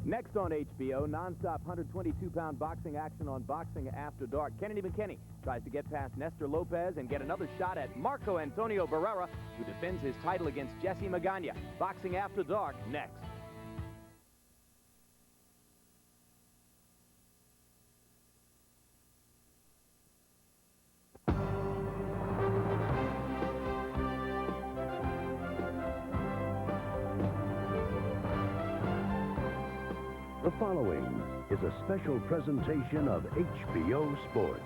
Next on HBO, non-stop 122-pound boxing action on Boxing After Dark. Kennedy Mckinney tries to get past Nestor Lopez and get another shot at Marco Antonio Barrera, who defends his title against Jesse Magana. Boxing After Dark next. The following is a special presentation of HBO Sports.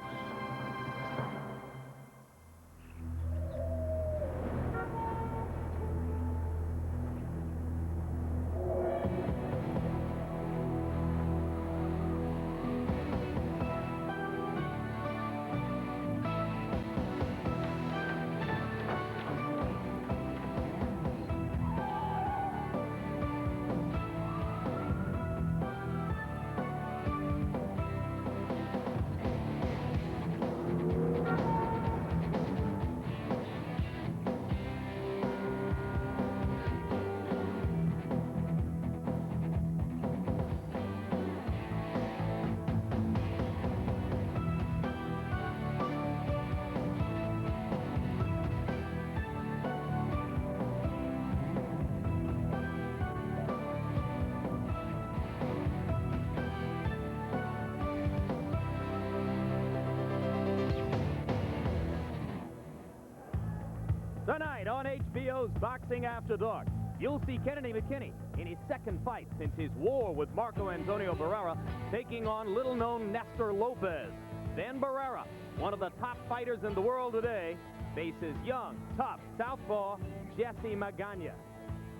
Tonight on HBO's Boxing After Dark, you'll see Kennedy Mckinney in his second fight since his war with Marco Antonio Barrera, taking on little-known Nestor Lopez. Then Barrera, one of the top fighters in the world today, faces young, tough southpaw Jesse Magana.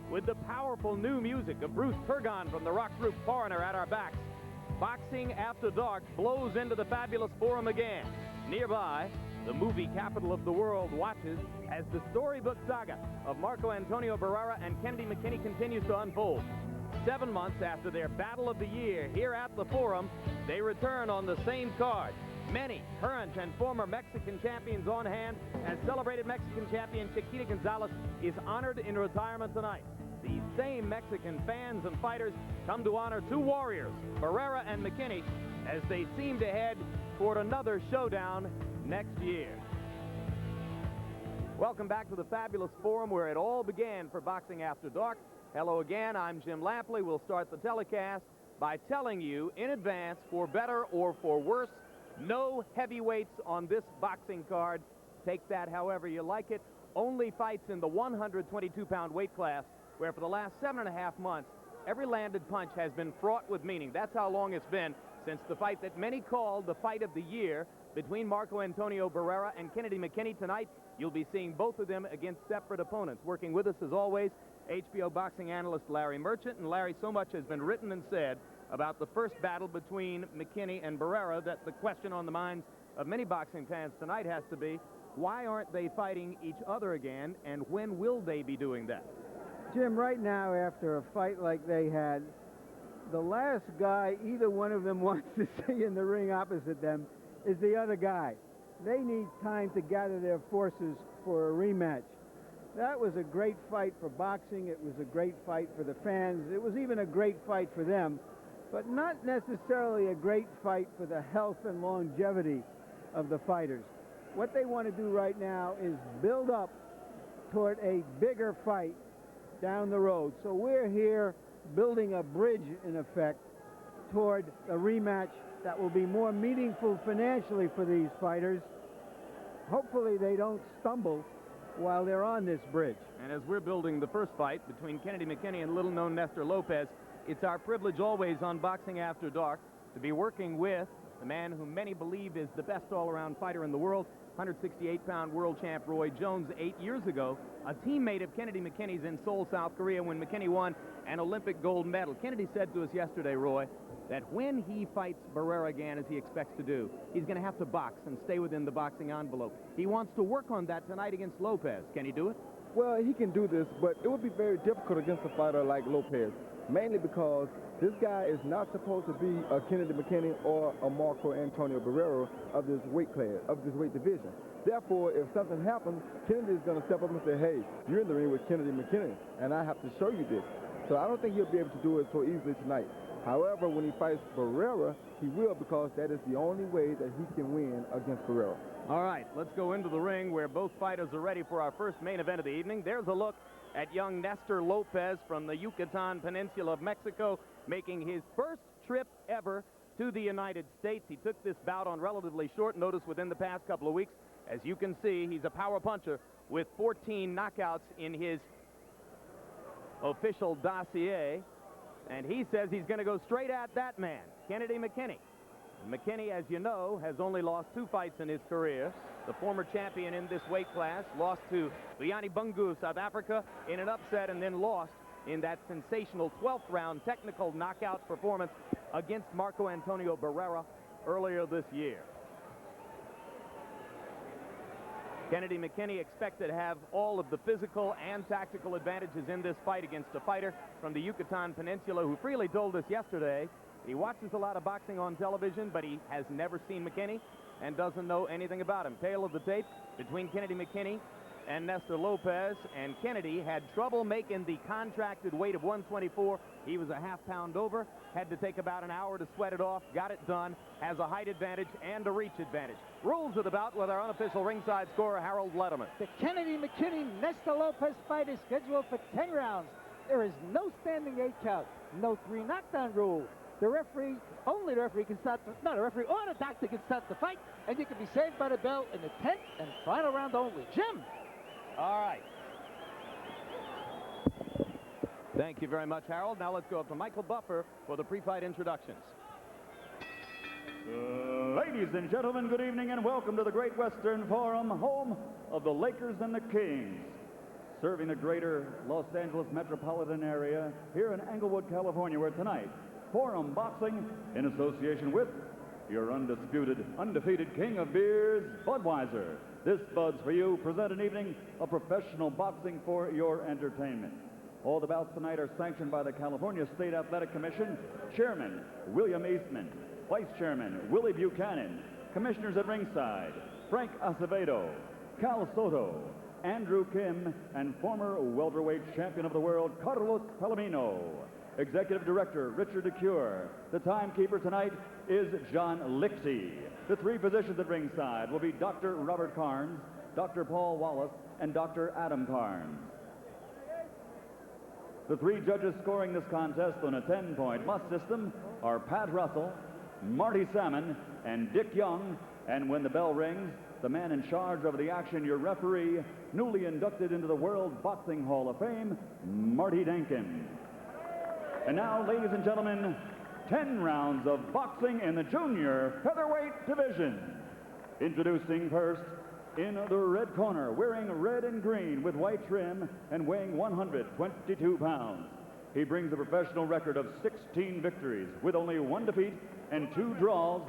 With the powerful new music of Bruce Turgon from the rock group Foreigner at our backs, Boxing After Dark blows into the fabulous Forum again. Nearby, the movie capital of the world watches as the storybook saga of Marco Antonio Barrera and Kennedy Mckinney continues to unfold. 7 months after their battle of the year here at the Forum, they return on the same card. Many current and former Mexican champions on hand, as celebrated Mexican champion Chiquita Gonzalez is honored in retirement tonight. These same Mexican fans and fighters come to honor two warriors, Barrera and Mckinney, as they seem to head toward another showdown next year. Welcome back to the fabulous Forum where it all began for Boxing After Dark. Hello again, I'm Jim Lampley. We'll start the telecast by telling you in advance, for better or for worse, no heavyweights on this boxing card. Take that however you like it. Only fights in the 122-pound weight class, where for the last 7.5 months, every landed punch has been fraught with meaning. That's how long it's been since the fight that many called the fight of the year between Marco Antonio Barrera and Kennedy Mckinney. Tonight, you'll be seeing both of them against separate opponents. Working with us, as always, HBO boxing analyst Larry Merchant. And Larry, so much has been written and said about the first battle between Mckinney and Barrera that the question on the minds of many boxing fans tonight has to be, why aren't they fighting each other again, and when will they be doing that? Jim, right now, after a fight like they had, the last guy either one of them wants to see in the ring opposite them is the other guy. They need time to gather their forces for a rematch. That was a great fight for boxing. It was a great fight for the fans. It was even a great fight for them, but not necessarily a great fight for the health and longevity of the fighters. What they want to do right now is build up toward a bigger fight down the road. So we're here building a bridge, in effect, toward a rematch that will be more meaningful financially for these fighters. Hopefully they don't stumble while they're on this bridge. And as we're building the first fight between Kennedy Mckinney and little-known Nestor Lopez, it's our privilege always on Boxing After Dark to be working with the man whom many believe is the best all-around fighter in the world, 168-pound world champ Roy Jones. 8 years ago, a teammate of Kennedy Mckinney's in Seoul, South Korea, when Mckinney won an Olympic gold medal. Kennedy said to us yesterday, Roy, that when he fights Barrera again, as he expects to do, he's going to have to box and stay within the boxing envelope. He wants to work on that tonight against Lopez. Can he do it? Well, he can do this, but it would be very difficult against a fighter like Lopez, mainly because this guy is not supposed to be a Kennedy Mckinney or a Marco Antonio Barrera of this weight class, of this weight division. Therefore, if something happens, Kennedy is going to step up and say, hey, you're in the ring with Kennedy Mckinney, and I have to show you this. So I don't think he'll be able to do it so easily tonight. However, when he fights Barrera, he will, because that is the only way that he can win against Barrera. All right, let's go into the ring where both fighters are ready for our first main event of the evening. There's a look at young Nestor Lopez from the Yucatan Peninsula of Mexico, making his first trip ever to the United States. He took this bout on relatively short notice within the past couple of weeks. As you can see, he's a power puncher with 14 knockouts in his official dossier. And he says he's going to go straight at that man, Kennedy Mckinney. Mckinney, as you know, has only lost 2 fights in his career. The former champion in this weight class lost to Liani Bungu of South Africa in an upset, and then lost in that sensational 12th round technical knockout performance against Marco Antonio Barrera earlier this year. Kennedy Mckinney expected to have all of the physical and tactical advantages in this fight against a fighter from the Yucatan Peninsula who freely told us yesterday he watches a lot of boxing on television, but he has never seen Mckinney and doesn't know anything about him. Tail of the tape between Kennedy Mckinney and Nestor Lopez, and Kennedy had trouble making the contracted weight of 124. He was a half-pound over, had to take about an hour to sweat it off, got it done, has a height advantage and a reach advantage. Rules of the bout with our unofficial ringside scorer, Harold Letterman. The Kennedy McKinney-Nestor Lopez fight is scheduled for 10 rounds. There is no standing 8 count, no 3 knockdown rule. The referee, only the referee can start, no, the referee or the doctor can start the fight, and you can be saved by the bell in the 10th and final round only. Jim. All right. Thank you very much, Harold. Now let's go up to Michael Buffer for the pre-fight introductions. Ladies and gentlemen, good evening and welcome to the Great Western Forum, home of the Lakers and the Kings. Serving the greater Los Angeles metropolitan area here in Englewood, California, where tonight, Forum Boxing, in association with your undefeated king of beers, Budweiser. This Bud's for You present an evening of professional boxing for your entertainment. All the bouts tonight are sanctioned by the California State Athletic Commission, Chairman William Eastman, Vice Chairman Willie Buchanan, Commissioners at ringside Frank Acevedo, Cal Soto, Andrew Kim, and former welterweight champion of the world Carlos Palomino. Executive Director Richard DeCure. The timekeeper tonight is John Lixie. The 3 physicians at ringside will be Dr. Robert Carnes, Dr. Paul Wallace, and Dr. Adam Carnes. The 3 judges scoring this contest on a 10-point must system are Pat Russell, Marty Salmon, and Dick Young. And when the bell rings, the man in charge of the action, your referee, newly inducted into the World Boxing Hall of Fame, Marty Dankin. And now, ladies and gentlemen, 10 rounds of boxing in the junior featherweight division. Introducing first, in the red corner, wearing red and green with white trim and weighing 122 pounds. He brings a professional record of 16 victories with only 1 defeat and 2 draws.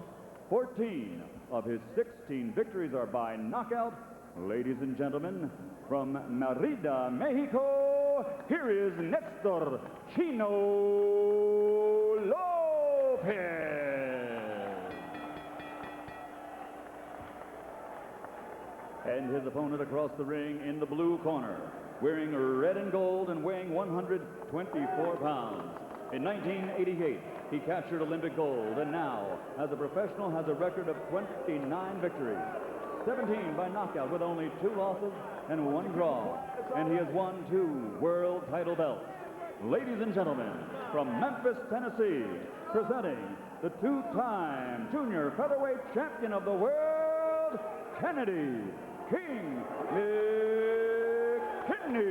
14 of his 16 victories are by knockout. Ladies and gentlemen, from Merida, Mexico, here is Nestor Chino Lopez. And his opponent across the ring in the blue corner, wearing red and gold and weighing 124 pounds. In 1988, he captured Olympic gold, and now, as a professional, has a record of 29 victories. 17 by knockout with only 2 losses and 1 draw. And he has won 2 world title belts. Ladies and gentlemen, from Memphis, Tennessee, presenting the 2-time junior featherweight champion of the world, Kennedy King McKinney.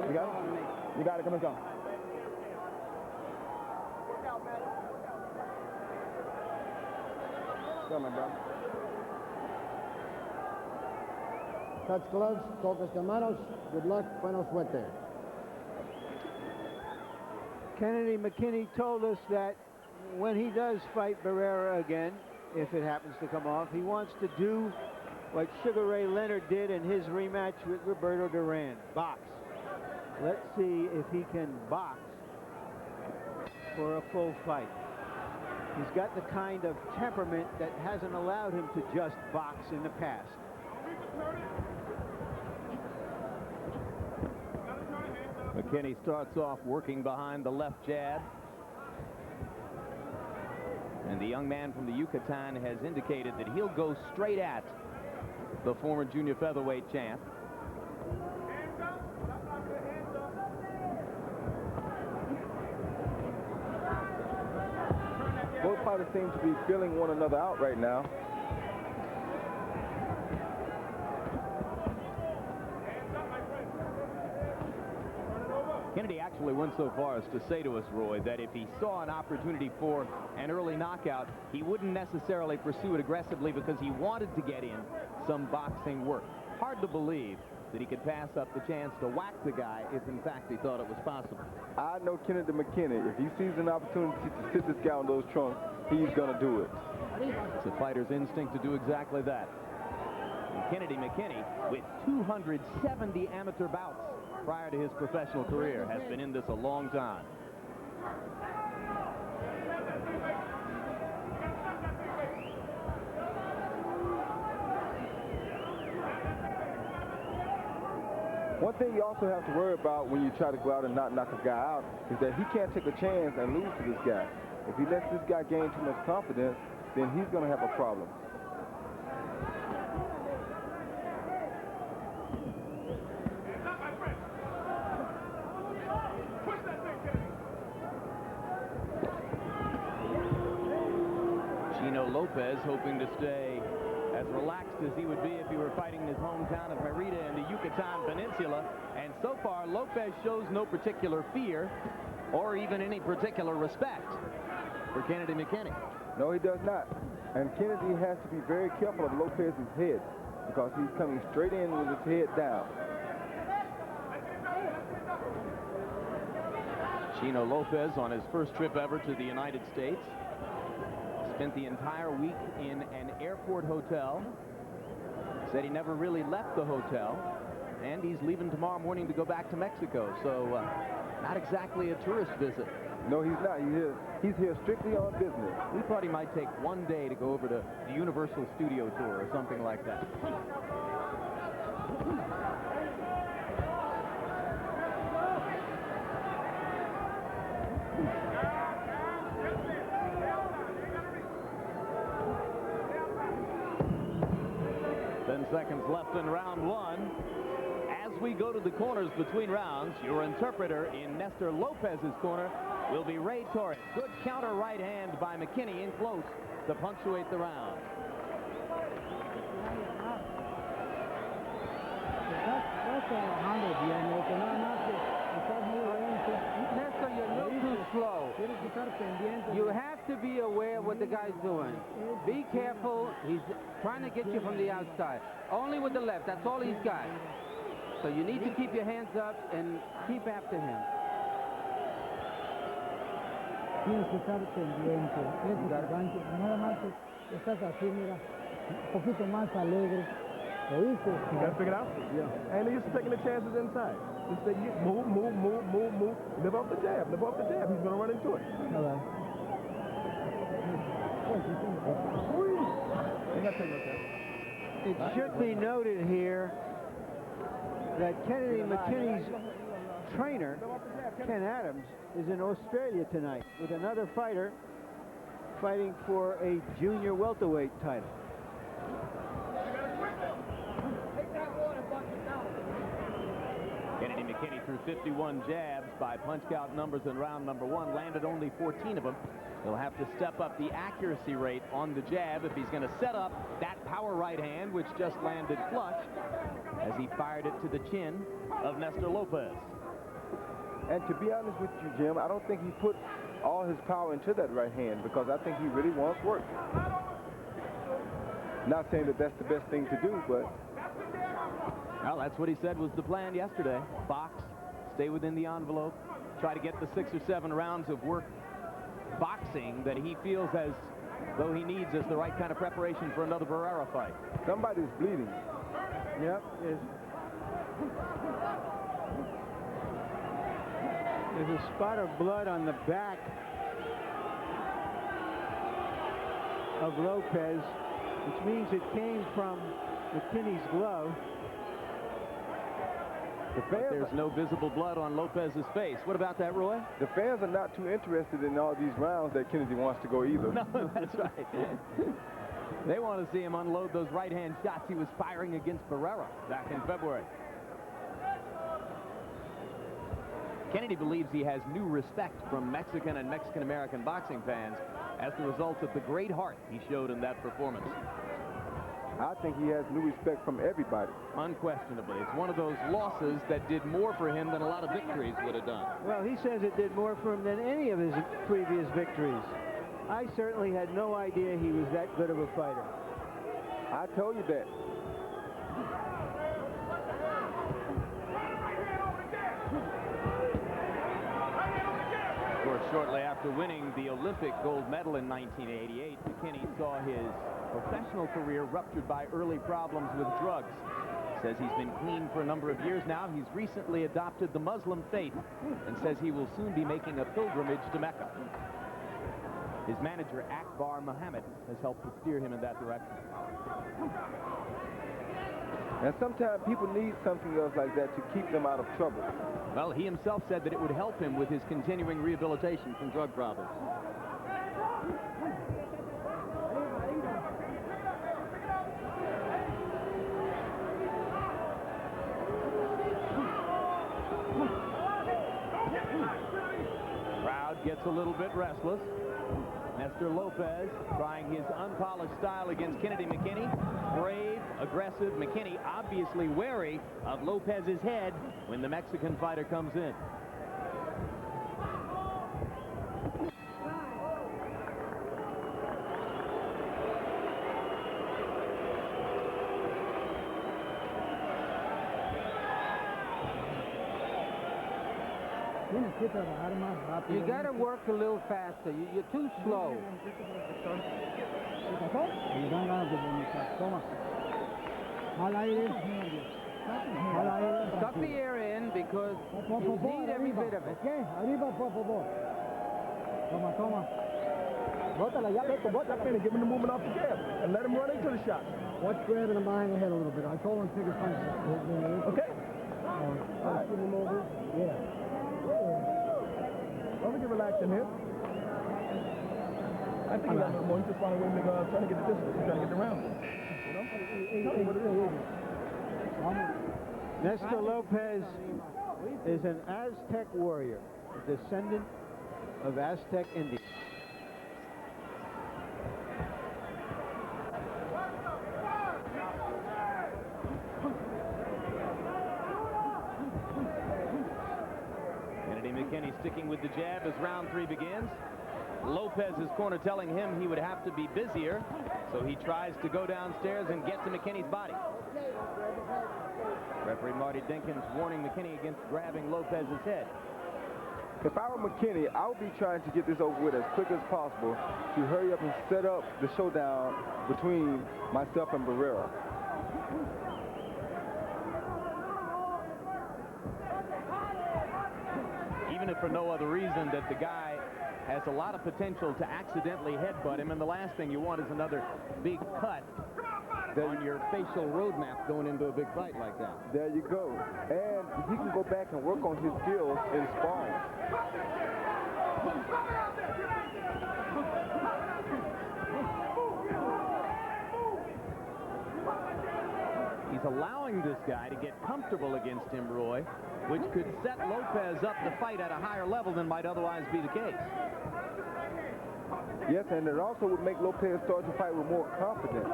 You got it? You got it. Come on, go. Go, my brother. Touch gloves, focus the manos. Good luck, buena suerte. Kennedy McKinney told us that when he does fight Barrera again, if it happens to come off, he wants to do what Sugar Ray Leonard did in his rematch with Roberto Duran, box. Let's see if he can box for a full fight. He's got the kind of temperament that hasn't allowed him to just box in the past. McKinney starts off working behind the left jab. And the young man from the Yucatan has indicated that he'll go straight at the former junior featherweight champ. Both fighters seem to be feeling one another out right now. Kennedy actually went so far as to say to us, Roy, that if he saw an opportunity for an early knockout, he wouldn't necessarily pursue it aggressively because he wanted to get in some boxing work. Hard to believe that he could pass up the chance to whack the guy if, in fact, he thought it was possible. I know Kennedy McKinney. If he sees an opportunity to sit this guy on those trunks, he's going to do it. It's a fighter's instinct to do exactly that. And Kennedy McKinney, with 270 amateur bouts prior to his professional career, has been in this a long time. One thing you also have to worry about when you try to go out and not knock a guy out is that he can't take a chance and lose to this guy. If he lets this guy gain too much confidence, then he's going to have a problem. Lopez hoping to stay as relaxed as he would be if he were fighting in his hometown of Merida in the Yucatan Peninsula. And so far, Lopez shows no particular fear or even any particular respect for Kennedy McKinney. No, he does not. And Kennedy has to be very careful of Lopez's head because he's coming straight in with his head down. Chino Lopez on his first trip ever to the United States. Spent the entire week in an airport hotel. Said he never really left the hotel. And he's leaving tomorrow morning to go back to Mexico. So not exactly a tourist visit. No, he's not. He's here strictly on business. We thought he might take one day to go over to the Universal Studio Tour or something like that. Seconds left in round one. As we go to the corners between rounds, your interpreter in Nestor Lopez's corner will be Ray Torres. Good counter right hand by McKinney in close to punctuate the round. Nestor, you're a little too slow. You have to be aware of what the guy's doing. Be careful. He's trying to get you from the outside. Only with the left. That's all he's got. So you need to keep your hands up and keep after him. Tienes que estar pendiente. Nada más estás así, mira, un poquito más alegre. ¿Oíste? You got to figure it out? Yeah. And he's taking the chances inside. Just say, move, move, move, move, move. Live off the jab. Live off the jab. He's going to run into it. All right. It should be noted here that Kennedy McKinney's trainer, Ken Adams, is in Australia tonight with another fighter fighting for a junior welterweight title. Kennedy McKinney threw 51 jabs by punch count numbers in round number one, landed only 14 of them. He'll have to step up the accuracy rate on the jab if he's going to set up that power right hand, which just landed flush as he fired it to the chin of Nestor Lopez. And to be honest with you, Jim, I don't think he put all his power into that right hand because I think he really wants work. Not saying that that's the best thing to do, but... Well, that's what he said was the plan yesterday. Box, stay within the envelope, try to get the 6 or 7 rounds of work boxing that he feels as though he needs as the right kind of preparation for another Barrera fight. Somebody's bleeding. Yep. There's a spot of blood on the back of Lopez, which means it came from McKinney's glove. But there's no visible blood on Lopez's face. What about that, Roy? The fans are not too interested in all these rounds that Kennedy wants to go either. No, that's right. They want to see him unload those right-hand shots he was firing against Barrera back in February. Kennedy believes he has new respect from Mexican and Mexican-American boxing fans as the result of the great heart he showed in that performance. I think he has new respect from everybody. Unquestionably. It's one of those losses that did more for him than a lot of victories would have done. Well, he says it did more for him than any of his previous victories. I certainly had no idea he was that good of a fighter. I told you that. Of course, shortly after winning the Olympic gold medal in 1988, McKinney saw his professional career ruptured by early problems with drugs. Says he's been clean for a number of years now. He's recently adopted the Muslim faith and says he will soon be making a pilgrimage to Mecca. His manager, Akbar Muhammad, has helped to steer him in that direction. And sometimes people need something else like that to keep them out of trouble. Well, he himself said that it would help him with his continuing rehabilitation from drug problems. Crowd gets a little bit restless. Nestor Lopez trying his unpolished style against Kennedy McKinney. Brave, aggressive. McKinney obviously wary of Lopez's head when the Mexican fighter comes in. You got to work a little faster. You're too slow. Suck the air in because you need every bit of it. Give him the movement off the jab and let him run into the shot. Watch grabbing him behind the head a little bit. I told him to take his punches. Okay. I'll give him over. Yeah. Don't forget relaxing here. I think he got a little more. He's just trying to get the distance. He's trying to get the round. Nestor Lopez is an Aztec warrior, a descendant of Aztec Indians. McKinney sticking with the jab as round 3 begins. Lopez's corner telling him he would have to be busier, so he tries to go downstairs and get to McKinney's body. Referee Marty Dinkins warning McKinney against grabbing Lopez's head. If I were McKinney, I would be trying to get this over with as quick as possible to hurry up and set up the showdown between myself and Barrera. Even if for no other reason that the guy has a lot of potential to accidentally headbutt him, and the last thing you want is another big cut on your facial roadmap going into a big fight like that. There you go. And he can go back and work on his skills in sparring. He's allowing this guy to get comfortable against him, Roy, which could set Lopez up to fight at a higher level than might otherwise be the case. Yes, and it also would make Lopez start to fight with more confidence.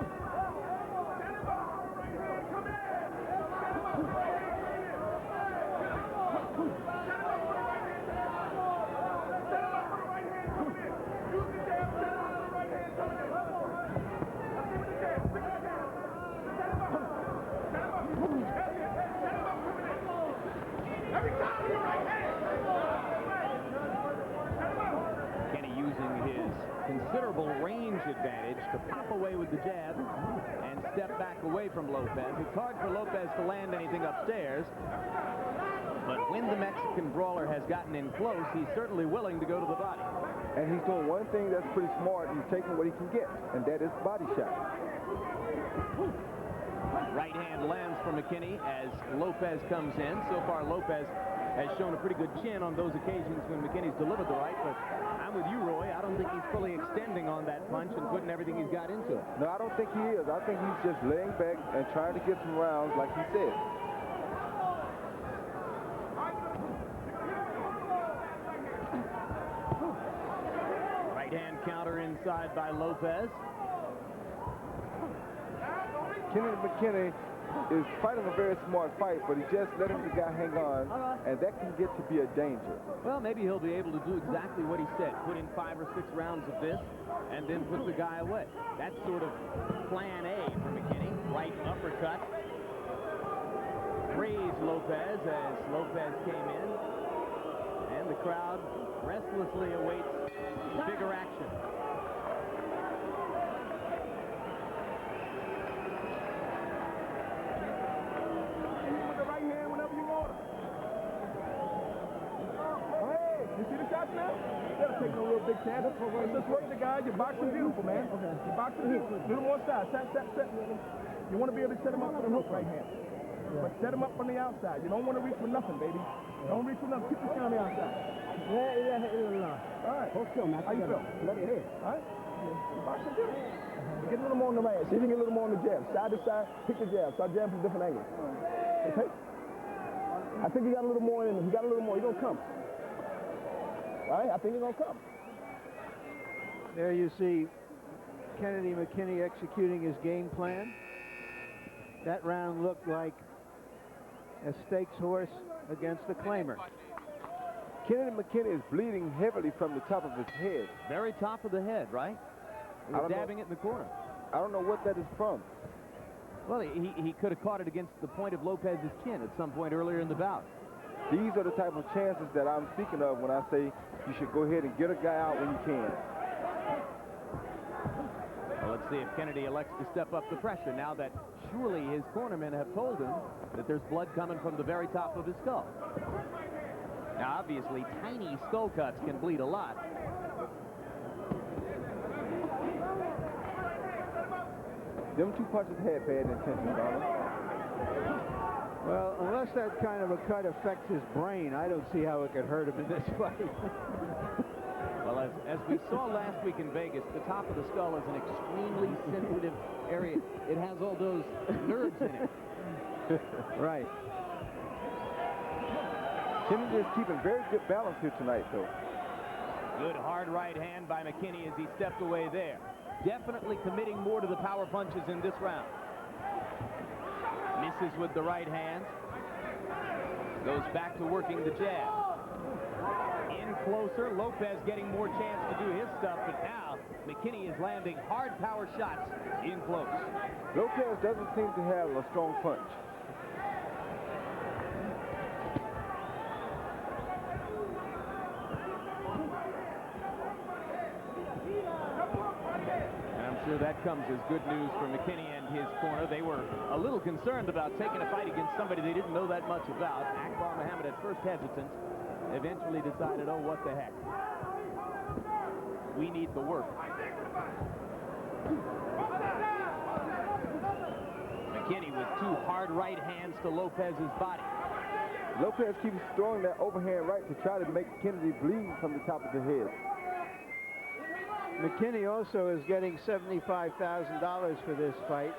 Kenny using his considerable range advantage to pop away with the jab and step back away from Lopez. It's hard for Lopez to land anything upstairs, but when the Mexican brawler has gotten in close, he's certainly willing to go to the body. And he's doing one thing that's pretty smart. He's taking what he can get, and that is body shot. Right hand lands for McKinney as Lopez comes in. So far, Lopez has shown a pretty good chin on those occasions when McKinney's delivered the right, but I'm with you, Roy. I don't think he's fully extending on that punch and putting everything he's got into it. No, I don't think he is. I think he's just laying back and trying to get some rounds like he said. Right hand counter inside by Lopez. Kennedy McKinney is fighting a very smart fight, but he's just letting the guy hang on, and that can get to be a danger. Well, maybe he'll be able to do exactly what he said. Put in 5 or 6 rounds of this, and then put the guy away. That's sort of plan A for McKinney. Right uppercut. Praised Lopez as Lopez came in, and the crowd restlessly awaits bigger action. You see the shots now? They're taking a real big chance. Let's just work the guy. You're boxing beautiful, man. Okay. You're boxing beautiful. A little more side. Set. You want to be able to set him up with a hook right hand. Yeah. But set him up on the outside. You don't want to reach for nothing, baby. Don't reach for nothing. Keep the skin on the outside. All right. How you feel? Let it hit. All right? You're boxing beautiful. Get a little more on the right. See if you can get a little more on the jab. Side to side. Pick the jab. Start jabbing from different angles. Okay? I think he got a little more in him. He got a little more. He's going to come. All right, I think he's going to come. There you see Kennedy McKinney executing his game plan. That round looked like a stakes horse against the claimer. Kennedy McKinney is bleeding heavily from the top of his head. Very top of the head, right? He was dabbing it in the corner. I don't know what that is from. Well, he could have caught it against the point of Lopez's chin at some point earlier in the bout. These are the type of chances that I'm speaking of when I say you should go ahead and get a guy out when you can. Well, let's see if Kennedy elects to step up the pressure now that surely his cornermen have told him that there's blood coming from the very top of his skull. Now, obviously, tiny skull cuts can bleed a lot. Them 2 punches had bad intentions, Donald. Well, unless that kind of a cut affects his brain, I don't see how it could hurt him in this fight. Well, as we saw last week in Vegas, the top of the skull is an extremely sensitive area. It has all those nerves in it. Right. Kennedy is keeping very good balance here tonight, though. Good hard right hand by McKinney as he stepped away there. Definitely committing more to the power punches in this round. Misses with the right hand. Goes back to working the jab. In closer. Lopez getting more chance to do his stuff, but now McKinney is landing hard power shots in close. Lopez doesn't seem to have a strong punch. That comes as good news for McKinney and his corner. They were a little concerned about taking a fight against somebody they didn't know that much about. Akbar Muhammad at first hesitant, eventually decided, oh, what the heck. We need the work. McKinney with 2 hard right hands to Lopez's body. Lopez keeps throwing that overhand right to try to make Kennedy bleed from the top of the head. McKinney also is getting $75,000 for this fight,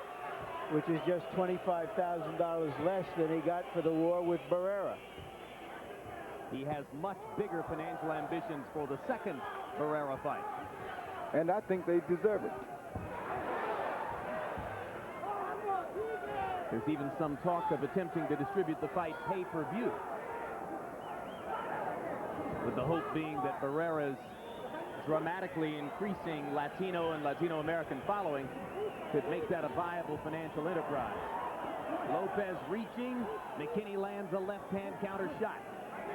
which is just $25,000 less than he got for the war with Barrera. He has much bigger financial ambitions for the second Barrera fight. And I think they deserve it. There's even some talk of attempting to distribute the fight pay-per-view, with the hope being that Barrera's dramatically increasing Latino and Latino American following could make that a viable financial enterprise. Lopez reaching. McKinney lands a left-hand counter shot.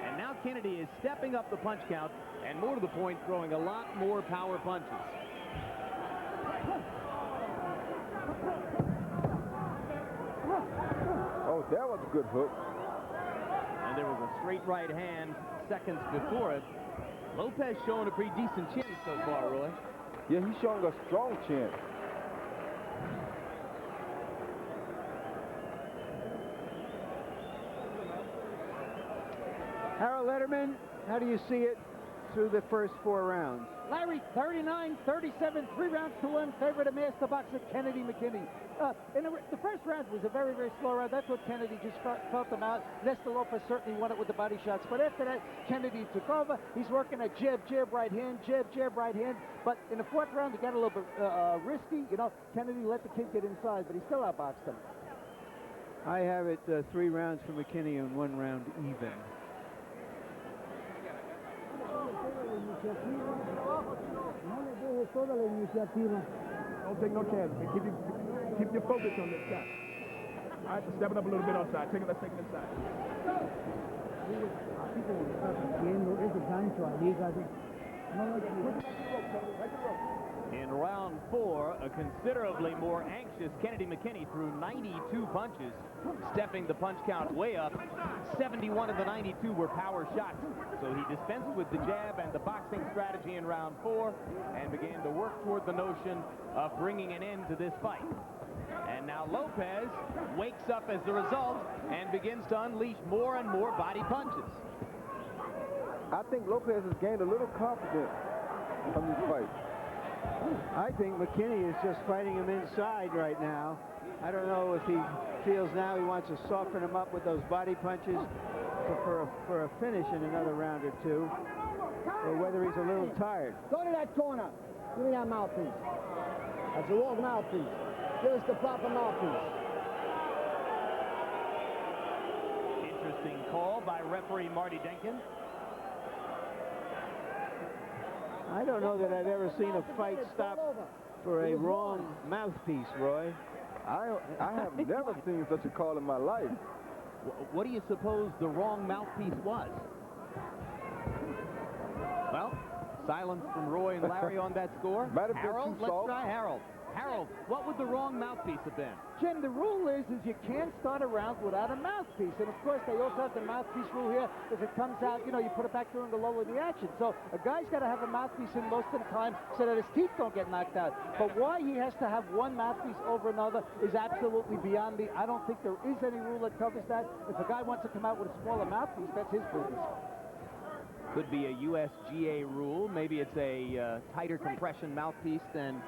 And now Kennedy is stepping up the punch count and, more to the point, throwing a lot more power punches. Oh, that was a good hook. And there was a straight right hand seconds before it. Lopez showing a pretty decent chin so far, Roy. Yeah, he's showing a strong chin. Harold Letterman, how do you see it through the first 4 rounds? Larry, 39-37, 3 rounds to 1, favorite of master boxer Kennedy McKinney. The first round was a very, very slow round. That's what Kennedy just felt them out. Nestor Lopez certainly won it with the body shots. But after that, Kennedy took over. He's working a jab, jab, right hand, jab, jab, right hand. But in the 4th round, it got a little bit risky. You know, Kennedy let the kid get inside, but he still outboxed him. I have it 3 rounds for McKinney and 1 round even. Don't take no chances. Keep your focus on this guy. All right, step it up a little bit outside. Let's take it inside. In round 4, a considerably more anxious Kennedy McKinney threw 92 punches, stepping the punch count way up. 71 of the 92 were power shots. So he dispensed with the jab and the boxing strategy in round 4 and began to work toward the notion of bringing an end to this fight. And now Lopez wakes up as a result and begins to unleash more and more body punches. I think Lopez has gained a little confidence from this fight. I think McKinney is just fighting him inside right now. I don't know if he feels now he wants to soften him up with those body punches for a finish in another round or 2, or whether he's a little tired. Go to that corner. Give me that mouthpiece. That's a wrong mouthpiece. Give us the proper mouthpiece. Interesting call by referee Marty Denkin. I don't know that I've ever seen a fight stop for a wrong mouthpiece, Roy. I have never seen such a call in my life. What do you suppose the wrong mouthpiece was? Well, silence from Roy and Larry on that score. Might have been Harold, too let's soft. try Harold. Harold, what would the wrong mouthpiece have been? Jim, the rule is you can't start a round without a mouthpiece. And, of course, they also have the mouthpiece rule here. If it comes out, you know, you put it back during the lull of the action. So a guy's got to have a mouthpiece in most of the time so that his teeth don't get knocked out. But why he has to have one mouthpiece over another is absolutely beyond me. I don't think there is any rule that covers that. If a guy wants to come out with a smaller mouthpiece, that's his business. Could be a USGA rule. Maybe it's a tighter compression mouthpiece than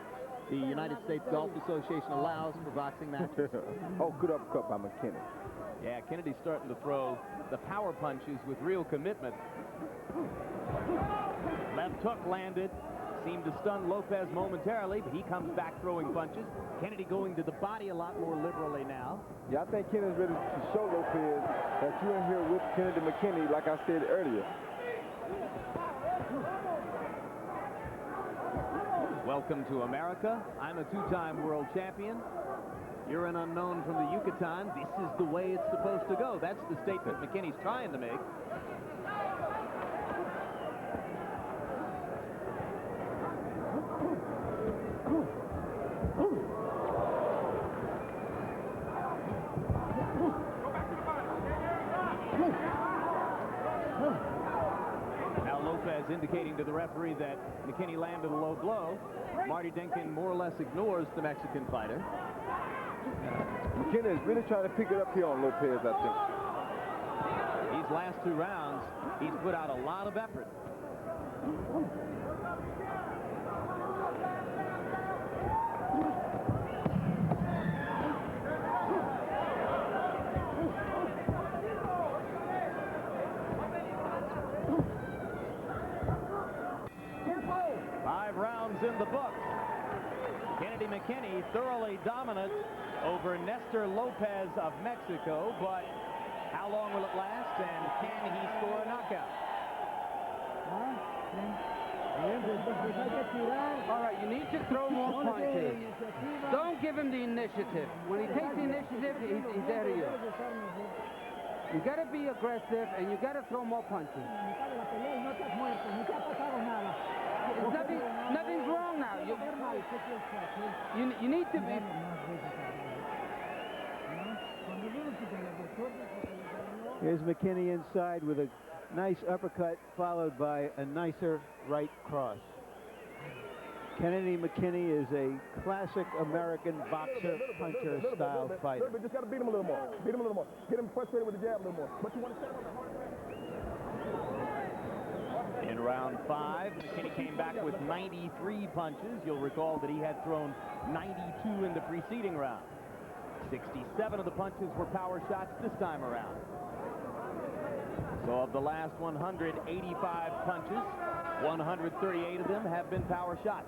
the United States Golf Association allows for boxing matches. Oh, good uppercut by McKinney. Yeah, Kennedy's starting to throw the power punches with real commitment. Left hook landed. Seemed to stun Lopez momentarily, but he comes back throwing punches. Kennedy going to the body a lot more liberally now. Yeah, I think Kennedy's ready to show Lopez that you're in here with Kennedy McKinney, like I said earlier. Welcome to America. I'm a 2-time world champion. You're an unknown from the Yucatan. This is the way it's supposed to go. That's the statement McKinney's trying to make. Now Lopez indicating to the referee that McKinney landed a low blow. Marty Denkin more or less ignores the Mexican fighter. McKinney is really trying to pick it up here on Lopez, I think. These last 2 rounds, he's put out a lot of effort. In the book. Kennedy McKinney thoroughly dominant over Nestor Lopez of Mexico, but how long will it last, and can he score a knockout? All right, you need to throw more punches. Don't give him the initiative. When he takes the initiative, he's there to you. You got to be aggressive, and you got to throw more punches. Nothing's wrong now. You need to be. Here's McKinney inside with a nice uppercut followed by a nicer right cross. Kennedy McKinney is a classic American boxer, puncher style fighter. Just got to beat him a little more. Beat him a little more. Get him frustrated with the jab a little more. But you want to set him up. Round 5, McKinney came back with 93 punches. You'll recall that he had thrown 92 in the preceding round. 67 of the punches were power shots this time around. So of the last 185 punches, 138 of them have been power shots.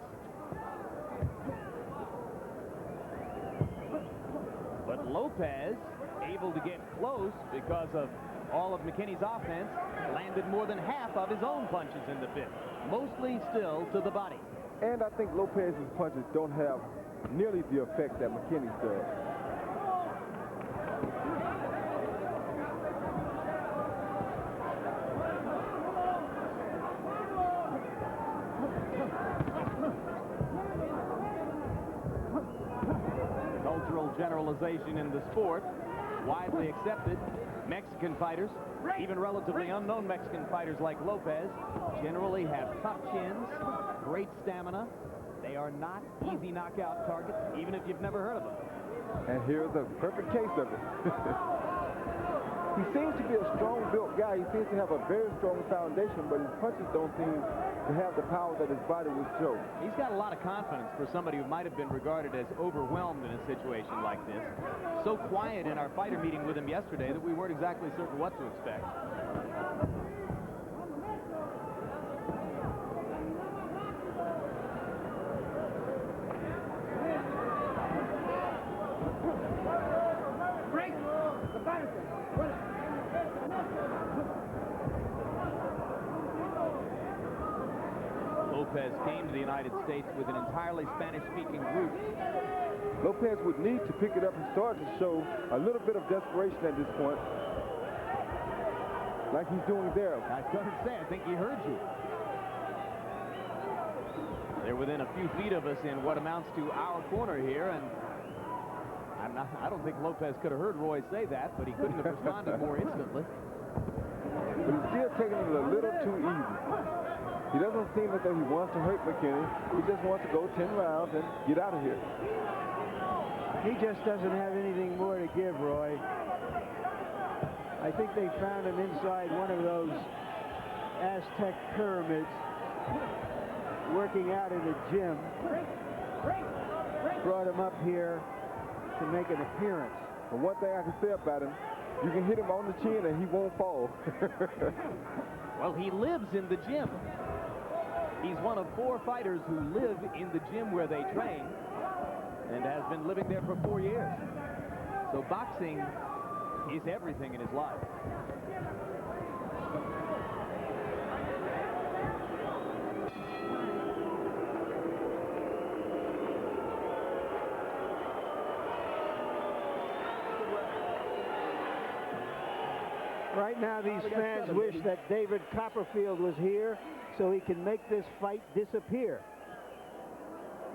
But Lopez, able to get close because of all of McKinney's offense, landed more than half of his own punches in the fifth, mostly still to the body. And I think Lopez's punches don't have nearly the effect that McKinney's does. Cultural generalization in the sport, widely accepted. Mexican fighters, even relatively unknown Mexican fighters like Lopez, generally have tough chins, great stamina. They are not easy knockout targets, even if you've never heard of them. And here's a perfect case of it. He seems to be a strong-built guy. He seems to have a very strong foundation, but his punches don't seem to have the power that his body would show. He's got a lot of confidence for somebody who might have been regarded as overwhelmed in a situation like this. So quiet in our fighter meeting with him yesterday that we weren't exactly certain what to expect. Lopez came to the United States with an entirely Spanish-speaking group. Lopez would need to pick it up and start to show a little bit of desperation at this point, like he's doing there. I was going to say, I think he heard you. They're within a few feet of us in what amounts to our corner here, and I don't think Lopez could have heard Roy say that, but he couldn't have responded more instantly. But he's still taking it a little too easy. He doesn't seem as though he wants to hurt McKinney. He just wants to go 10 rounds and get out of here. He just doesn't have anything more to give, Roy. I think they found him inside one of those Aztec pyramids, working out in a gym. Brought him up here to make an appearance. And one thing I can say about him, you can hit him on the chin and he won't fall. Well, he lives in the gym. He's one of 4 fighters who live in the gym where they train and has been living there for 4 years. So boxing is everything in his life. Right now, these fans wish that David Copperfield was here so he can make this fight disappear.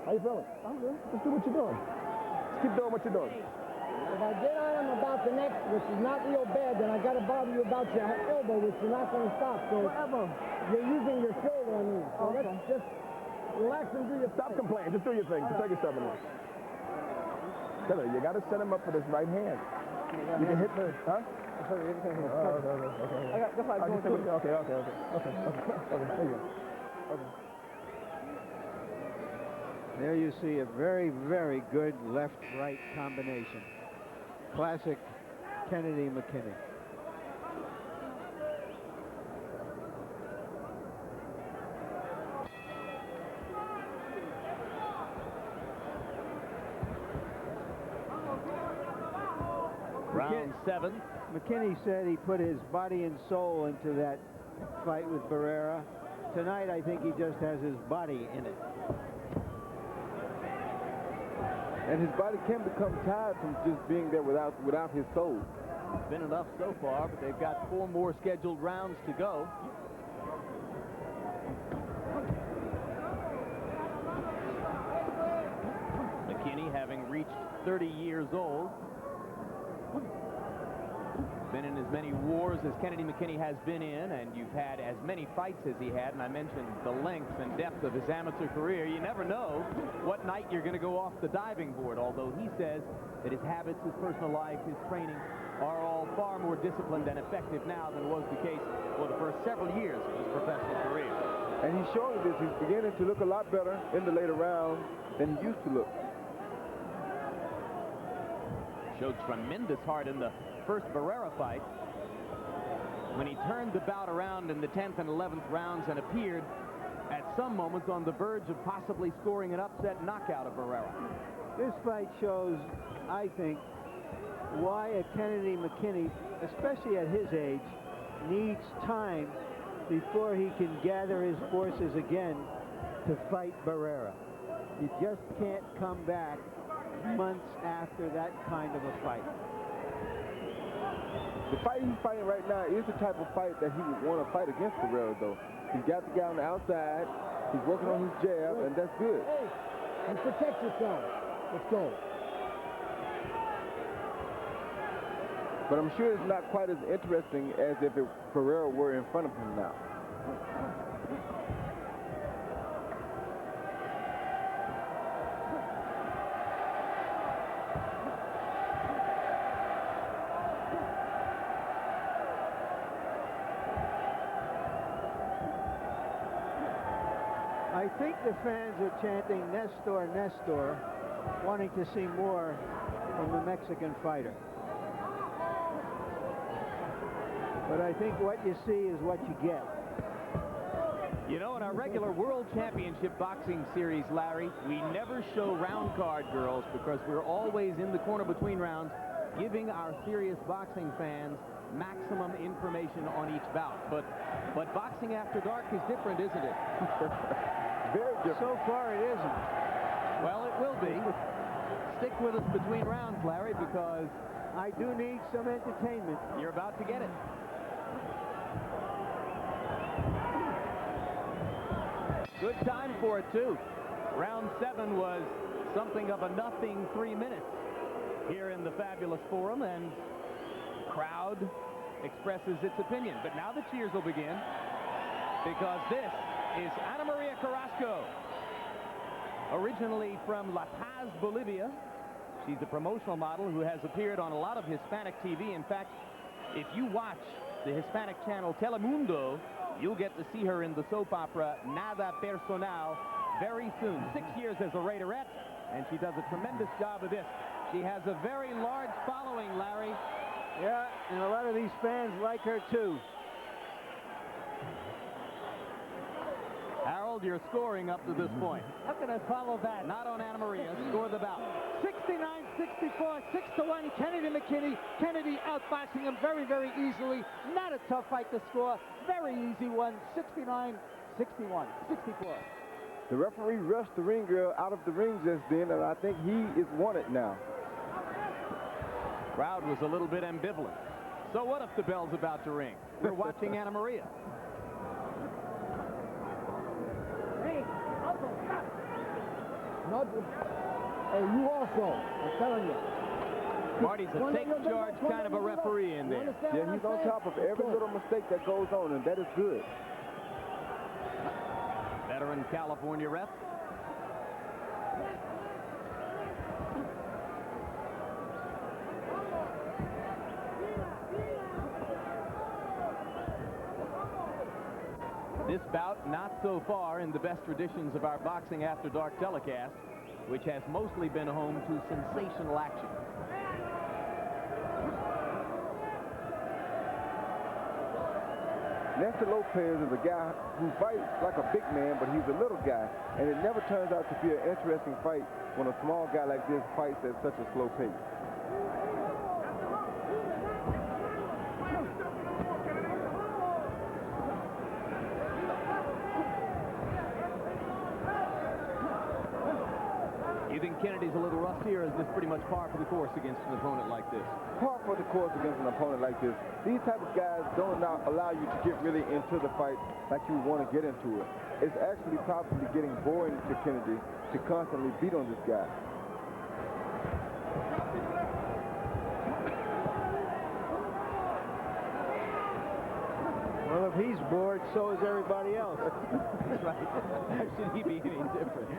How you feeling? I'm good. Just do what you're doing. Just keep doing what you're doing. If I get on him about the neck, which is not real bad, then I got to bother you about your elbow, which you're not going to stop. So you're using your shoulder, I mean. So let's just relax and do your Stop complaining. Just do your thing. Just take yourself in there. Tell her, you got to set him up for this right hand. You can hit the, huh? Okay. There you see a very, very good left-right combination. Classic Kennedy McKinney. Round 7. McKinney said he put his body and soul into that fight with Barrera. Tonight, I think he just has his body in it. And his body can become tired from just being there without his soul. It's been enough so far, but they've got 4 more scheduled rounds to go. McKinney, having reached 30 years old, been in as many wars as Kennedy McKinney has been in, and you've had as many fights as he had, and I mentioned the length and depth of his amateur career. You never know what night you're going to go off the diving board, although he says that his habits, his personal life, his training are all far more disciplined and effective now than was the case for the first several years of his professional career. And he's showing this. He's beginning to look a lot better in the later rounds than he used to look. Showed tremendous heart in the first Barrera fight, when he turned the bout around in the 10th and 11th rounds and appeared at some moments on the verge of possibly scoring an upset knockout of Barrera. This fight shows, I think, why a Kennedy McKinney, especially at his age, needs time before he can gather his forces again to fight Barrera. You just can't come back months after that kind of a fight. The fight he's fighting right now is the type of fight that he would want to fight against Barrera, though. He's got the guy on the outside, he's working on his jab, and that's good. Hey, and protect yourself. Let's go. But I'm sure it's not quite as interesting as if Barrera were in front of him now. I think the fans are chanting Nestor, Nestor, wanting to see more from the Mexican fighter. But I think what you see is what you get. You know, in our regular World Championship Boxing Series, Larry, we never show round card girls because we're always in the corner between rounds giving our serious boxing fans maximum information on each bout. But Boxing After Dark is different, isn't it? Very different. So far it isn't. Well, it will be. Stick with us between rounds, Larry, because I do need some entertainment. you're about to get it. Good time for it, too. Round 7 was something of a nothing 3 minutes here in the fabulous forum, and crowd expresses its opinion. But now the cheers will begin, because this is Ana Maria Carrasco, originally from La Paz, Bolivia. She's a promotional model who has appeared on a lot of Hispanic TV. In fact, if you watch the Hispanic channel Telemundo, you'll get to see her in the soap opera Nada Personal very soon. 6 years as a Raiderette, and she does a tremendous job of this. She has a very large following, Larry. Yeah, and a lot of these fans like her, too. Harold, you're scoring up to this point. How can I follow that? Not on Ana Maria. Score the bout. 69-64, 6-1, Kennedy McKinney. Kennedy outboxing him very, very easily. Not a tough fight to score. Very easy one. 69-61, 64. The referee rushed the ring girl out of the ring just then, and I think he is wanted now. Crowd was a little bit ambivalent. So what if the bell's about to ring? We're watching Ana Maria. Not, hey, you also. I'm telling you. Marty's a take charge kind of a referee in there. Yeah, he's on top of every little mistake that goes on, and that is good. Veteran California ref. This bout not so far in the best traditions of our Boxing After Dark telecast, which has mostly been home to sensational action. Nestor Lopez is a guy who fights like a big man, but he's a little guy, and it never turns out to be an interesting fight when a small guy like this fights at such a slow pace. You think Kennedy's a little rusty, or is this pretty much par for the course against an opponent like this? Par for the course against an opponent like this. These type of guys don't allow you to get really into the fight like you want to get into it. It's actually probably getting boring to Kennedy to constantly beat on this guy. Well, if he's bored, so is everybody else. That's right. How should he be any different?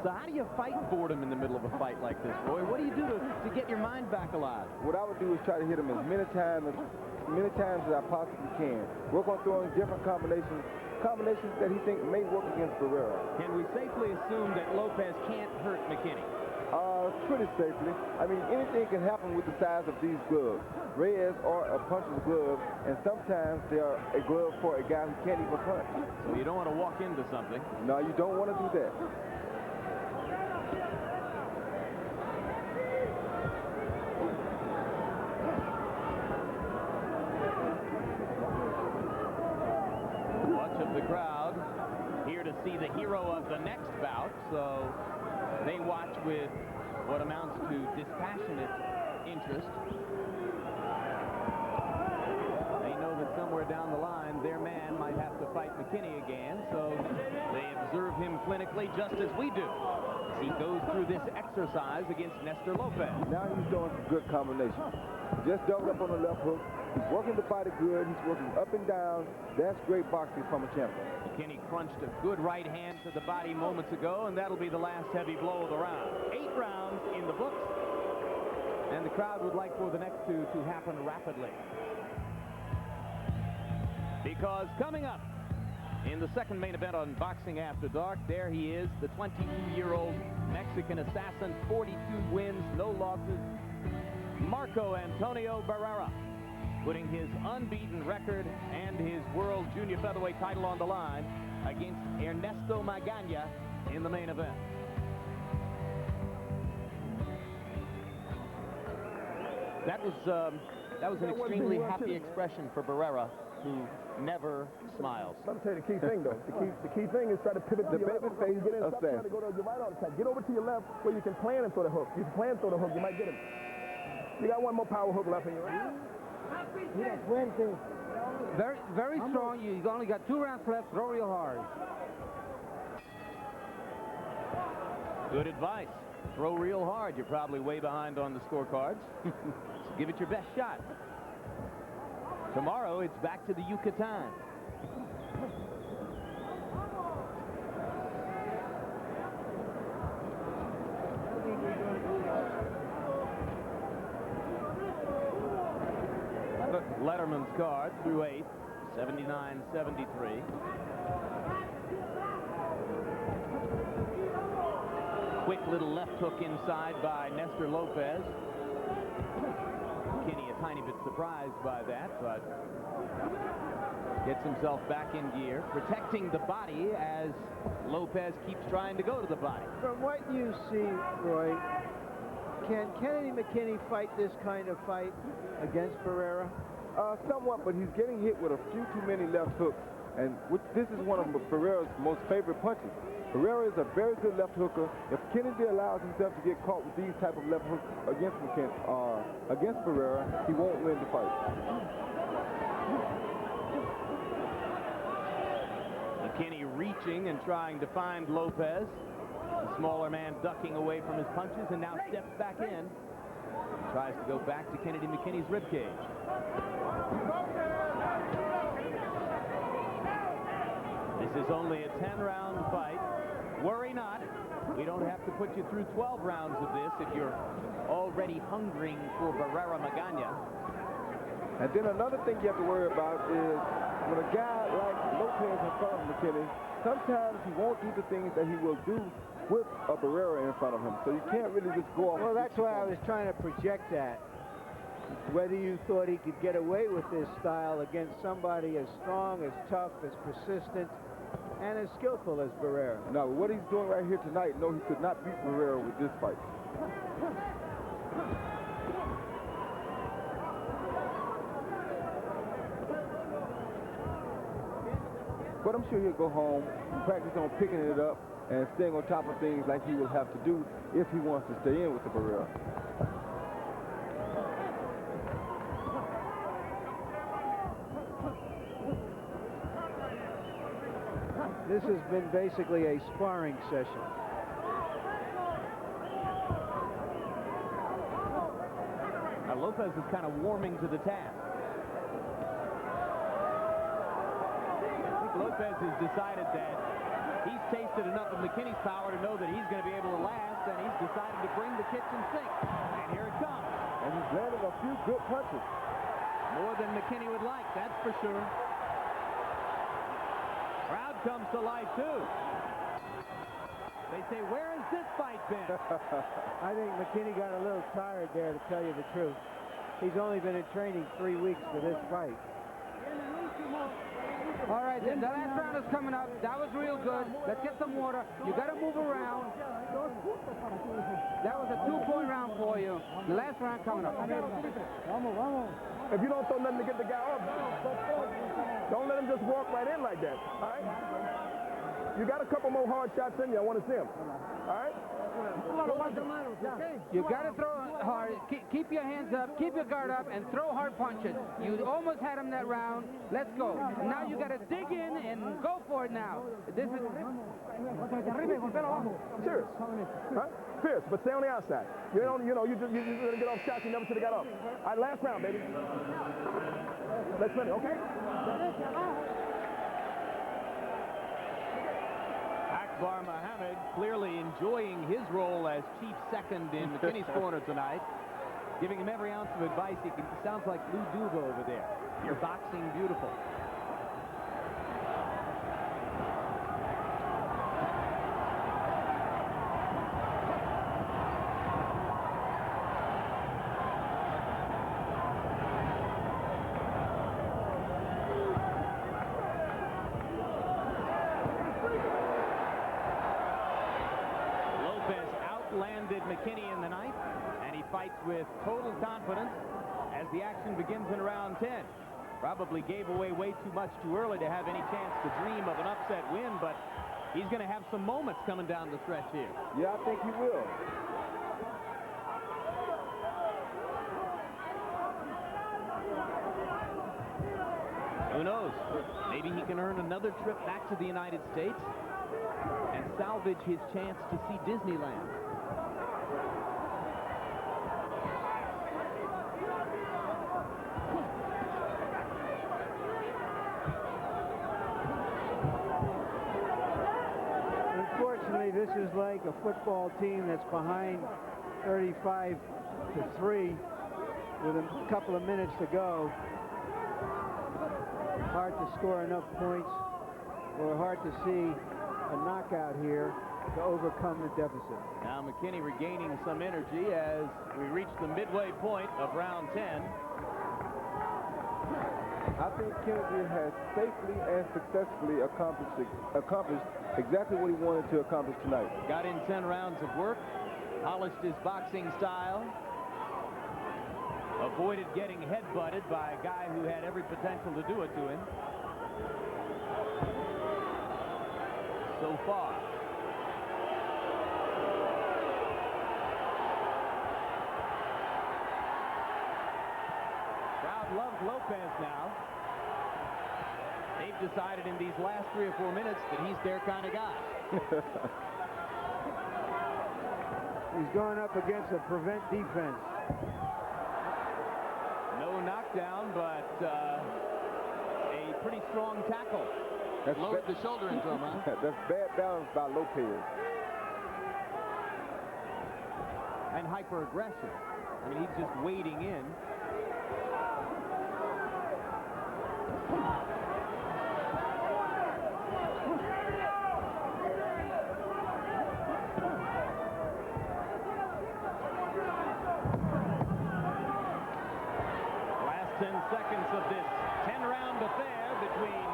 So how do you fight boredom in the middle of a fight like this, Roy? What do you do to get your mind back alive? What I would do is try to hit him as many times as I possibly can. Work on throwing different combinations combinations that he thinks may work against Barrera. Can we safely assume that Lopez can't hurt McKinney? Pretty safely. I mean, anything can happen with the size of these gloves. Reyes are a puncher's glove, and sometimes they are a glove for a guy who can't even punch. So you don't want to walk into something. No, you don't want to do that. Much of the crowd here to see the hero of the next bout, so they watch with what amounts to dispassionate interest. They know that somewhere down the line their man might have to fight McKinney again, so they observe him clinically just as we do. He goes through this exercise against Nestor Lopez. Now he's doing some good combinations. Just doubled up on the left hook. He's working the body good. He's working up and down. That's great boxing from a champion. McKinney crunched a good right hand to the body moments ago, and that'll be the last heavy blow of the round. 8 rounds in the books, and the crowd would like for the next two to happen rapidly. Because coming up in the second main event on Boxing After Dark, there he is, the 22-year-old Mexican assassin, 42 wins, no losses, Marco Antonio Barrera, putting his unbeaten record and his world junior featherweight title on the line against Ernesto Magaña in the main event. That was an extremely happy expression for Barrera, who never smiles. Let me tell you the key thing, though. The key thing is try to pivot to The your left. baby face Get in, stop trying assassin. to go to your right all the time. Get over to your left where you can plan and throw the hook. You can plan and throw the hook, you might get him. You got one more power hook left in your right. Mira, fuerte. Very, very strong. You've only got 2 rounds left. Throw real hard. Good advice. Throw real hard. You're probably way behind on the scorecards. So give it your best shot. Tomorrow, it's back to the Yucatan. Letterman's card through 8, 79-73. Quick little left hook inside by Nestor Lopez. McKinney a tiny bit surprised by that, but gets himself back in gear, protecting the body as Lopez keeps trying to go to the body. From what you see, Roy, can Kennedy McKinney fight this kind of fight against Barrera? Somewhat, but he's getting hit with a few too many left hooks, and this is one of Barrera's most favorite punches. Barrera is a very good left hooker. If Kennedy allows himself to get caught with these type of left hooks against against Barrera, he won't win the fight. McKinney reaching and trying to find Lopez. The smaller man ducking away from his punches and now steps back in. Tries to go back to Kennedy McKinney's ribcage. This is only a 10-round fight. Worry not. We don't have to put you through 12 rounds of this if you're already hungering for Barrera Magaña. And then another thing you have to worry about is when a guy like Lopez in front of McKinney, sometimes he won't do the things that he will do with a Barrera in front of him. So you can't really just go off. Well, that's why I was trying to project that. Whether you thought he could get away with this style against somebody as strong, as tough, as persistent, and as skillful as Barrera. Now, what he's doing right here tonight, no, he could not beat Barrera with this fight. But I'm sure he'll go home, practice on picking it up, and staying on top of things like he will have to do if he wants to stay in with the Barrera. This has been basically a sparring session. Now Lopez is kind of warming to the task. I think Lopez has decided that he's tasted enough of McKinney's power to know that he's going to be able to last, and he's decided to bring the kitchen sink. And here it comes. And he's landing a few good punches. More than McKinney would like, that's for sure. Crowd comes to life, too. They say, where has this fight been? I think Mckinney got a little tired there, to tell you the truth. He's only been in training 3 weeks for this fight. All right, the last round is coming up. That was real good. Let's get some water. You got to move around. That was a 2-point round for you. The last round coming up. If you don't throw nothing to get the guy up, don't let him just walk right in like that. All right? You got a couple more hard shots in you. I want to see him. All right? You got to throw hard. Keep your hands up, keep your guard up, and throw hard punches. You almost had him that round. Let's go. Now you got to dig in and go for it now. This is serious. Huh? Fierce, but stay on the outside. You don't, you're gonna get off shots you never should have got off. All right, last round, baby. Let's finish, okay? Akbar Muhammad clearly enjoying his role as chief second in McKinney's corner tonight, giving him every ounce of advice. He sounds like Lou Duva over there. You're boxing beautiful. Mckinney in the ninth, and he fights with total confidence as the action begins in round 10. Probably gave away way too much too early to have any chance to dream of an upset win, but he's going to have some moments coming down the stretch here. Yeah, I think he will. Who knows? Maybe he can earn another trip back to the United States and salvage his chance to see Disneyland. This is like a football team that's behind 35-3 with a couple of minutes to go. Hard to score enough points, or hard to see a knockout here to overcome the deficit. Now McKinney regaining some energy as we reach the midway point of round 10. I think Kennedy has safely and successfully accomplished exactly what he wanted to accomplish tonight. Got in 10 rounds of work, polished his boxing style, avoided getting headbutted by a guy who had every potential to do it to him. So far. Crowd loves Lopez now. They've decided in these last 3 or 4 minutes that he's their kind of guy. He's going up against a prevent defense. No knockdown, but a pretty strong tackle. That's lowered the shoulder into him, huh? That's bad balance by Lopez. And hyper-aggression. I mean, he's just wading in. Last 10 seconds of this 10-round affair between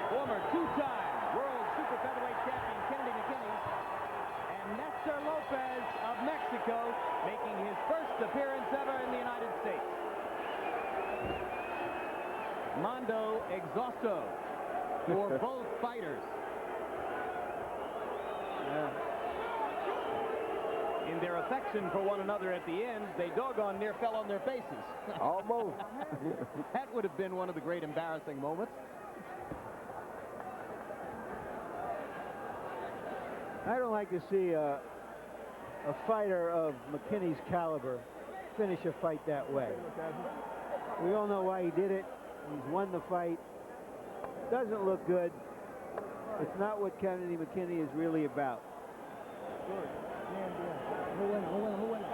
former two-time world super featherweight champion Kennedy McKinney and Nestor Lopez of Mexico, making his first appearance ever in the United States. Mondo exhausto for both fighters. In their affection for one another at the end, they doggone near fell on their faces. Almost. That would have been one of the great embarrassing moments. I don't like to see a fighter of McKinney's caliber finish a fight that way. We all know why he did it. He's won the fight. Doesn't look good. It's not what Kennedy McKinney is really about.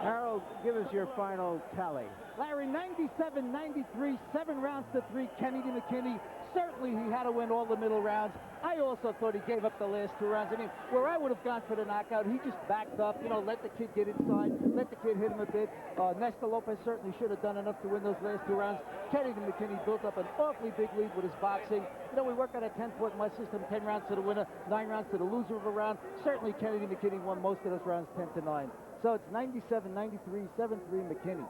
Harold, give us your final tally. Larry, 97-93, 7 rounds to 3. Kennedy McKinney Certainly, he had to win all the middle rounds. I also thought he gave up the last 2 rounds. I mean, where I would have gone for the knockout, he just backed up, you know, let the kid get inside, let the kid hit him a bit. Nestor Lopez certainly should have done enough to win those last 2 rounds. Kennedy McKinney built up an awfully big lead with his boxing. You know, we work on a 10-point in my system, 10 rounds to the winner, 9 rounds to the loser of a round. Certainly, Kennedy McKinney won most of those rounds 10-9. So it's 97, 93, 7-3 McKinney.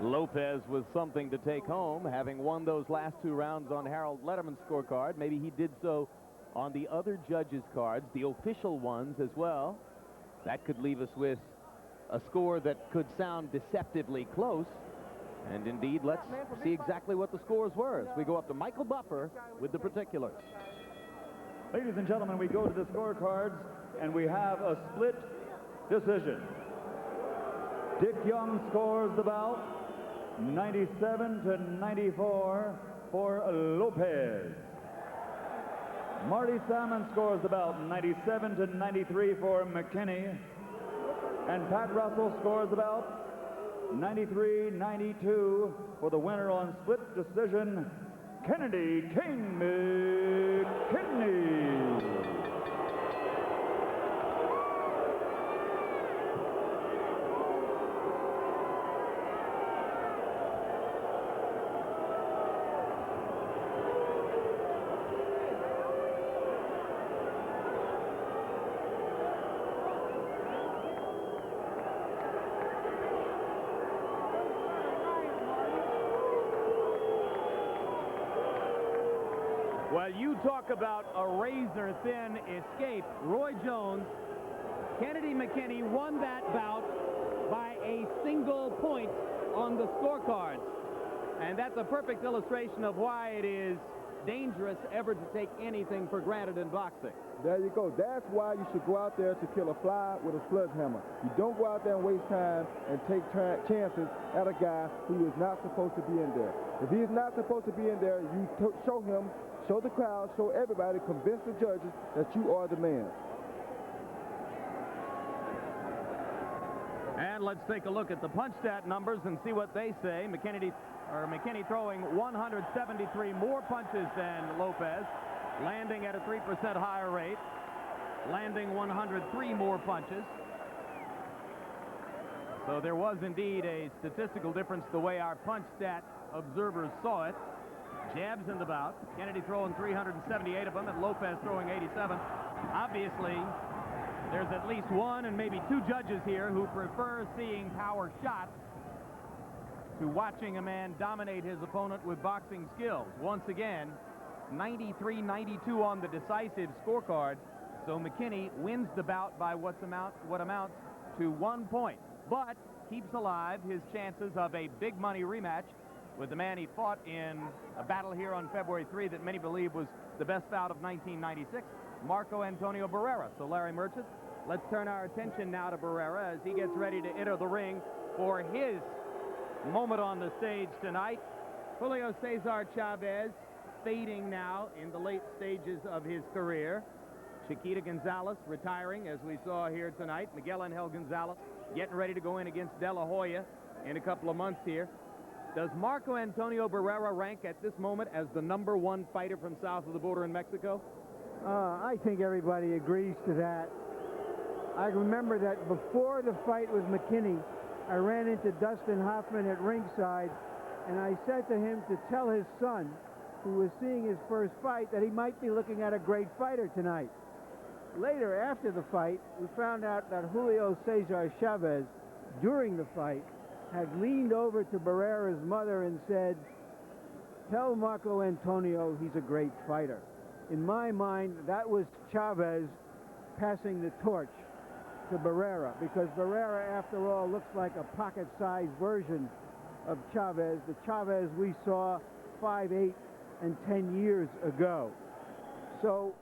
Lopez with something to take home, having won those last 2 rounds on Harold Letterman's scorecard. Maybe he did so on the other judges' cards, the official ones as well. That could leave us with a score that could sound deceptively close. And indeed, let's see exactly what the scores were as we go up to Michael Buffer with the particulars. Ladies and gentlemen, we go to the scorecards, and we have a split decision. Dick Young scores the bout 97-94 for Lopez. Marty Salmon scores the bout 97-93 for McKinney. And Pat Russell scores the bout 93-92 for the winner on split decision, Kennedy King McKinney. Well, you talk about a razor-thin escape. Roy Jones, Kennedy McKinney won that bout by a single point on the scorecards. And that's a perfect illustration of why it is dangerous ever to take anything for granted in boxing. There you go. That's why you should go out there to kill a fly with a sledgehammer. You don't go out there and waste time and take chances at a guy who is not supposed to be in there. If he is not supposed to be in there, you show him, show the crowd, show everybody, convince the judges that you are the man. And let's take a look at the punch stat numbers and see what they say. McKinney throwing 173 more punches than Lopez, landing at a 3% higher rate, landing 103 more punches. So there was indeed a statistical difference the way our punch stat observers saw it. Jabs in the bout. Kennedy throwing 378 of them and Lopez throwing 87. Obviously, there's at least one and maybe two judges here who prefer seeing power shots to watching a man dominate his opponent with boxing skills. Once again, 93-92 on the decisive scorecard. So McKinney wins the bout by what amounts to 1 point, but keeps alive his chances of a big money rematch with the man he fought in a battle here on February 3 that many believe was the best bout of 1996, Marco Antonio Barrera. So Larry Merchant, let's turn our attention now to Barrera as he gets ready to enter the ring for his moment on the stage tonight. Julio Cesar Chavez fading now in the late stages of his career. Chiquita Gonzalez retiring, as we saw here tonight. Miguel Angel Gonzalez getting ready to go in against De La Hoya in a couple of months here. Does Marco Antonio Barrera rank at this moment as the #1 fighter from south of the border in Mexico? I think everybody agrees to that. I remember that before the fight with McKinney, I ran into Dustin Hoffman at ringside, and I said to him to tell his son, who was seeing his first fight, that he might be looking at a great fighter tonight. Later, after the fight, we found out that Julio Cesar Chavez, during the fight, had leaned over to Barrera's mother and said, "Tell Marco Antonio he's a great fighter." In my mind, that was Chavez passing the torch to Barrera, because Barrera, after all, looks like a pocket-sized version of Chavez, the Chavez we saw 5, 8, and 10 years ago. So